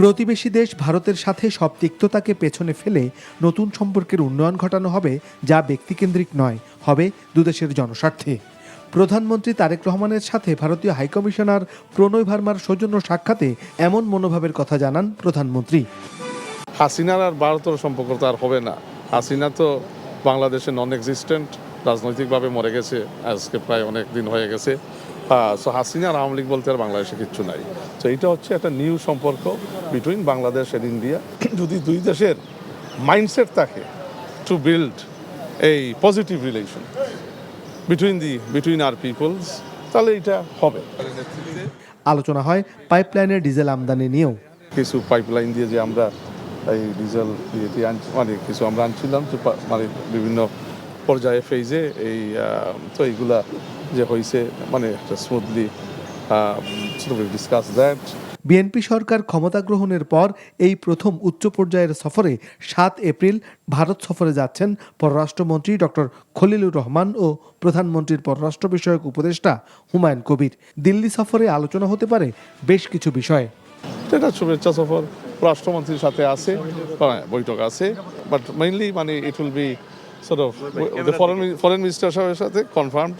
প্রতিবেশী দেশ ভারতের সাথে সব তিক্ততাকে পেছনে ফেলে নতুন সম্পর্কের উন্নয়ন ঘটানো হবে, যা ব্যক্তিকেন্দ্রিক নয়, হবে দুদেশের জনস্বার্থে। প্রধানমন্ত্রী তারেক রহমানের সাথে ভারতীয় হাইকমিশনার প্রণয় ভার্মার সৌজন্য সাক্ষাতে এমন মনোভাবের কথা জানান প্রধানমন্ত্রী। হাসিনার আর ভারতের সম্পর্ক তো আর হবে না। হাসিনা তো বাংলাদেশে নন এক্সিস্টেন্ট, রাজনৈতিকভাবে মরে গেছে, আজকে প্রায় অনেক দিন হয়ে গেছে। সো হাসিনা আর আওয়ামী লীগ বলতে আর বাংলাদেশে কিচ্ছু নাই। তো এইটা হচ্ছে একটা নিউ সম্পর্ক বিটুইন বাংলাদেশ এন্ড ইন্ডিয়া। যদি দুই দেশের মাইন্ডসেট থাকে টু বিল্ড এই পজিটিভ রিলেশন বিটুইন আর পিপলস, তাহলে এটা হবে। আলোচনা হয় পাইপলাইনের ডিজেল আমদানি নিয়েও। কিছু পাইপলাইন দিয়ে যে আমরা এই ডিজেল মানে কিছু আমরা আনছিলাম, মানে বিভিন্ন পর্যায়ে ফেজে এই তো এইগুলা যে হয়েছে মানে স্মুথলি ডিসকাস দ্যাট। বিএনপি সরকার ক্ষমতা গ্রহণের পর এই প্রথম উচ্চ পর্যায়ের সফরে 7 এপ্রিল ভারত সফরে যাচ্ছেন পররাষ্ট্রমন্ত্রী ডক্টর খলিলুর রহমান ও প্রধানমন্ত্রীর পররাষ্ট্র বিষয়ক উপদেষ্টা হুমায়ুন কবির। দিল্লি সফরে আলোচনা হতে পারে বেশ কিছু বিষয়। এটা শুভেচ্ছা সফর, রাষ্ট্রমন্ত্রীর সাথে আছে, বৈঠক আছে, বাট মেইনলি মানে it will be sort of foreign minister সাহেবের সাথে কনফার্মড